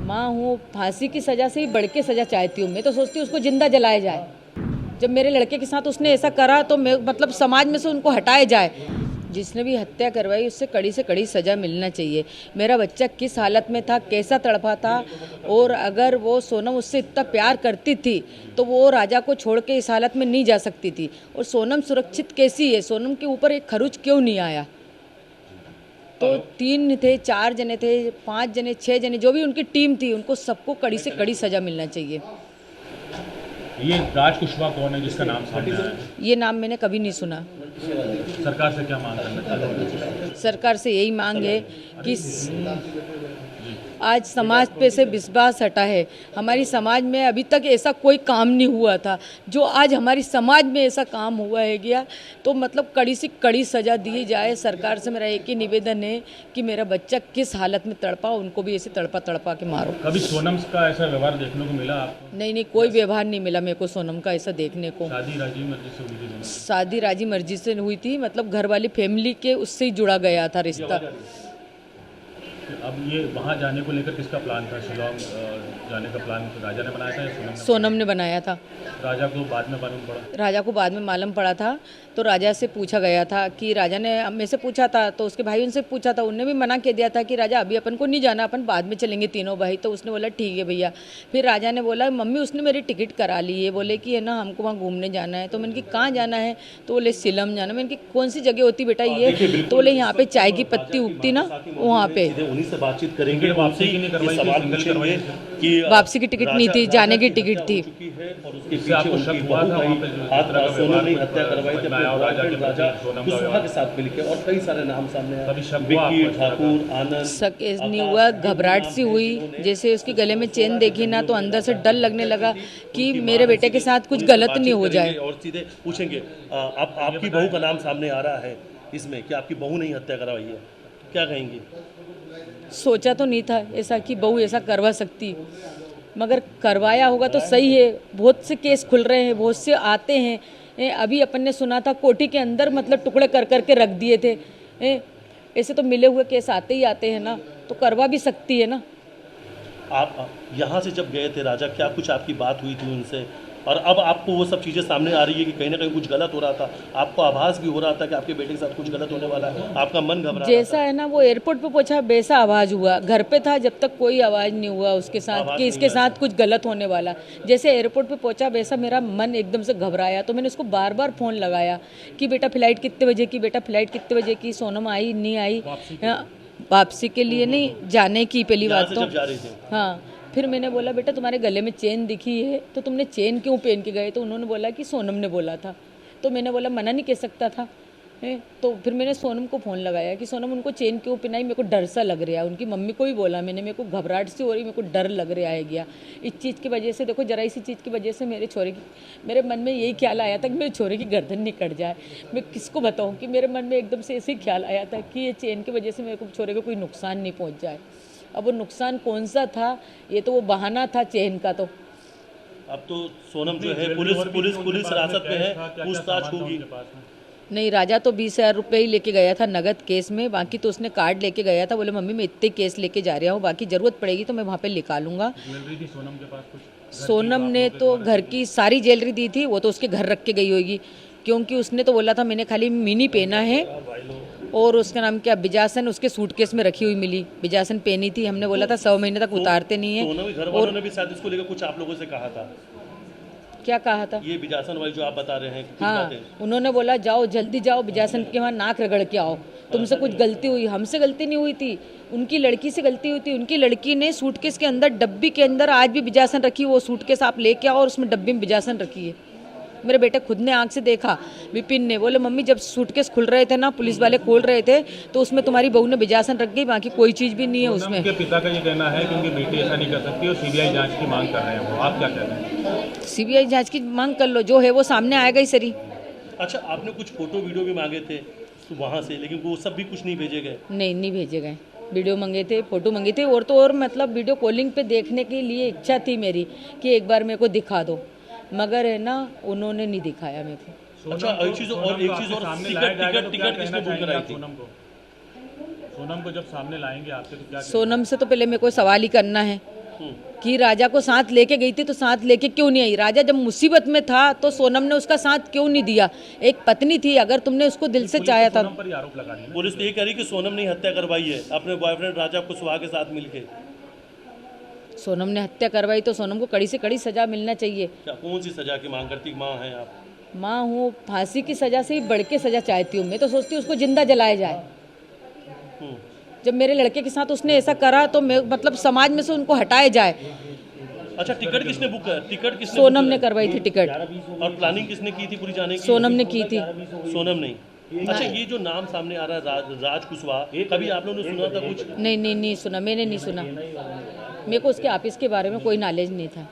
माँ हूँ, फांसी की सज़ा से ही बढ़ के सज़ा चाहती हूँ। मैं तो सोचती हूँ उसको जिंदा जलाया जाए। जब मेरे लड़के के साथ उसने ऐसा करा तो मैं मतलब समाज में से उनको हटाया जाए। जिसने भी हत्या करवाई उससे कड़ी से कड़ी सज़ा मिलना चाहिए। मेरा बच्चा किस हालत में था, कैसा तड़पा था, और अगर वो सोनम उससे इतना प्यार करती थी तो वो राजा को छोड़ के इस हालत में नहीं जा सकती थी। और सोनम सुरक्षित कैसी है, सोनम के ऊपर एक खरोच क्यों नहीं आया? तो 3 थे, 4 जने थे, 5 जने, 6 जने, जो भी उनकी टीम थी, उनको सबको कड़ी से कड़ी सज़ा मिलना चाहिए। ये राज कुशवाहा कौन है जिसका नाम सामने आया है? ये नाम मैंने कभी नहीं सुना। सरकार से क्या मांग करना चाहते हैं? सरकार से यही मांग है कि आज समाज पे से विश्वास हटा है। हमारी समाज में अभी तक ऐसा कोई काम नहीं हुआ था जो आज हमारी समाज में ऐसा काम हुआ है गया। तो मतलब कड़ी से कड़ी सज़ा दी जाए। सरकार से मेरा एक ही निवेदन है कि मेरा बच्चा किस हालत में तड़पा, उनको भी ऐसे तड़पा तड़पा के मारो। कभी सोनम का ऐसा व्यवहार देखने को मिला आपको? नहीं, कोई व्यवहार नहीं मिला मेरे को सोनम का ऐसा देखने को। शादी राजी मर्जी से हुई थी? शादी राजी मर्जी से हुई थी, मतलब घर वाली फैमिली के उससे ही जुड़ा गया था रिश्ता। अब ये वहाँ जाने को लेकर किसका प्लान था? शिलोंग जाने का प्लान राजा ने बनाया था या सोनम ने बनाया था। राजा को बाद में मालूम पड़ा? राजा को बाद में मालूम पड़ा था। तो राजा से पूछा गया था कि राजा ने मेरे से पूछा था, तो उसके भाई उनसे पूछा था, उनने भी मना कर दिया था कि राजा अभी अपन को नहीं जाना, अपन बाद में चलेंगे तीनों भाई। तो उसने बोला ठीक है भैया। फिर राजा ने बोला मम्मी उसने मेरी टिकट करा ली है, बोले कि है ना हमको वहाँ घूमने जाना है। तो मैंने कि कहाँ जाना है? तो बोले शिलम जाना। मैंने कि कौन सी जगह होती बेटा ये? तो बोले यहाँ पे चाय की पत्ती उगती ना, वहाँ पे। उन्हीं से बातचीत करेंगे, वापसी की सवाल पूछेंगे कि वापसी की टिकट नहीं थी, जाने की टिकट थी। और उसके पीछे उनकी बहू सोनम ने हत्या करवाई थी अपने राजा कुशवाहा के साथ मिलकर, और कई सारे नाम सामने आए, विक्की ठाकुर, आनंद। शक नहीं हुआ, घबराहट सी हुई। जैसे उसके गले में चेन देखी ना तो अंदर से डर लगने लगा कि मेरे बेटे के साथ कुछ गलत नहीं हो जाए। और सीधे पूछेंगे आपकी बहू का नाम सामने आ रहा है इसमें कि आपकी बहू ने हत्या करवाई है, क्या कहेंगी? सोचा तो नहीं था ऐसा कि बहू ऐसा करवा सकती, मगर करवाया होगा तो सही है। बहुत से केस खुल रहे हैं, बहुत से आते हैं। अभी अपन ने सुना था कोठी के अंदर मतलब टुकड़े कर करके रख दिए थे। ऐसे तो मिले हुए केस आते ही आते हैं ना, तो करवा भी सकती है ना। आप यहाँ से जब गए थे राजा, क्या कुछ आपकी बात हुई थी उनसे? और अब आपको वो सब चीज़ें सामने आ रही है कि कहीं ना कहीं कुछ गलत हो रहा था, आपको आभास भी हो रहा था कि आपके बेटे के साथ कुछ गलत होने वाला है, आपका मन घबरा जैसा है ना वो एयरपोर्ट पे पहुंचा वैसा आवाज़ हुआ। घर पे था जब तक कोई आवाज़ नहीं हुआ उसके साथ कि इसके साथ कुछ गलत होने वाला। जैसे एयरपोर्ट पे पहुंचा वैसा मेरा मन एकदम से घबराया। तो मैंने उसको बार बार फ़ोन लगाया कि बेटा फ़्लाइट कितने बजे की, बेटा फ़्लाइट कितने बजे की। सोनम आई नहीं आई? वापसी के लिए नहीं, जाने की पहली बात तो। हाँ, फिर मैंने बोला बेटा तुम्हारे गले में चेन दिखी है तो तुमने चेन क्यों पहन के गए? तो उन्होंने बोला कि सोनम ने बोला था। तो मैंने बोला मना नहीं कह सकता था। तो फिर मैंने सोनम को फ़ोन लगाया कि सोनम उनको चेन क्यों पहनाई, मेरे को डर सा लग रहा है। उनकी मम्मी को भी बोला मैंने, मेरे को घबराहट सी हो रही, मेरे को डर लग रहा है गया इस चीज़ की वजह से। देखो जरा इसी चीज़ की वजह से मेरे मन में यही ख्याल आया था कि मेरे छोरे की गर्दन नहीं कट जाए। मैं किसको बताऊँ कि मेरे मन में एकदम से ऐसे ख्याल आया था कि ये चेन की वजह से मेरे को छोरे को कोई नुकसान नहीं पहुँच जाए। अब वो नुकसान कौन सा था? ये तो वो बहाना था चेन का। तो अब तो सोनम जो है पुलिस हिरासत में है, पूछताछ होगी। नहीं, राजा तो 20,000 रुपये ही लेके गया था नगद केस में, बाकी तो उसने कार्ड लेके गया था। बोले मम्मी मैं इतने केस लेके जा रहा हूँ, बाकी ज़रूरत पड़ेगी तो मैं वहाँ पे निकालूंगा। ज्वेलरी थी सोनम के पास कुछ? सोनम ने तो घर की सारी ज्वेलरी दी थी, वो तो उसके घर रख के गई होगी, क्योंकि उसने तो बोला था मैंने खाली मिनी पहना है। और उसका नाम क्या, बिजासन, उसके सूटकेस में रखी हुई मिली, बिजासन पहनी थी। हमने बोला था 100 महीने तक उतारते नहीं है। और ने भी शायद इसको लेकर कुछ आप लोगों से कहा था? क्या कहा था? ये बिजासन वाली जो आप बता रहे हैं कुछ हाँ, उन्होंने बोला जाओ जल्दी जाओ बिजासन के वहाँ नाक रगड़ के आओ, तुमसे कुछ गलती हुई। हमसे गलती नहीं हुई थी, उनकी लड़की से गलती हुई थी। उनकी लड़की ने सूटकेस के अंदर, डब्बी के अंदर आज भी बिजासन रखी, वो सूटकेस आप लेके आओ और उसमें डब्बी में बिजासन रखी है। मेरे बेटे खुद ने आंख से देखा, विपिन ने। बोले मम्मी जब सूटकेस खुल रहे थे ना, पुलिस वाले खोल रहे थे, तो उसमें तुम्हारी बहू ने बिजासन रख गई, बाकी कोई चीज़ भी नहीं है उसमें। उनके पिता का ये कहना है कि उनकी बेटी ऐसा नहीं कर सकती और सीबीआई जांच की मांग कर रहे हैं वो, आप क्या कहते हैं? सीबीआई जांच की मांग कर लो, जो है वो सामने आएगा ही सरी। अच्छा, आपने कुछ फोटो वीडियो भी मांगे थे वहाँ से, लेकिन वो सब भी कुछ नहीं भेजे गए? नहीं भेजे गए। वीडियो मंगे थे, फोटो मंगे थे, और तो और मतलब वीडियो कॉलिंग पे देखने के लिए इच्छा थी मेरी कि एक बार मेरे को दिखा दो, मगर है ना उन्होंने नहीं दिखाया मेरे को। अच्छा, एक चीज़ और टिकट किसने बुक कराई थी? सोनम को जब सामने लाएंगे आपसे तो क्या? सोनम से तो पहले मेरे को सवाल ही करना है कि राजा को साथ लेके गई थी तो साथ लेके क्यों नहीं आई? राजा जब मुसीबत में था तो सोनम ने उसका साथ क्यों नहीं दिया? एक पत्नी थी, अगर तुमने उसको दिल से चाहा था। सोनम पर ही आरोप लगा रही है ना। पुलिस तो ये कह रही कि सोनम ने हत्या करवाई है अपने बॉयफ्रेंड राजा कुशवाहा के साथ मिलके। सोनम ने हत्या करवाई तो सोनम को कड़ी से कड़ी सजा मिलना चाहिए। क्या कौन सी सजा की मांग करती? माँ हैं आप? माँ हूँ, फांसी की सजा से ही बढ़ के सजा चाहती हूँ। मैं तो सोचती हूँ उसको जिंदा जलाया जाए। हम्म। जब मेरे लड़के के साथ उसने ऐसा करा तो मैं मतलब समाज में से उनको हटाया जाए। अच्छा, टिकट किसने बुक कर? टिकट किसने सोनम बुक ने करा? करवाई थी टिकट। और प्लानिंग किसने की थी पूरी जाने की? सोनम ने की थी। सोनम नहीं। अच्छा, ये जो नाम सामने आ रहा है राज कुशवाहा, कभी आप लोगों ने सुना था कुछ? नहीं नहीं नहीं सुना, मैंने नहीं सुना। मेरे को उसके ऑफिस के बारे में कोई नॉलेज नहीं था।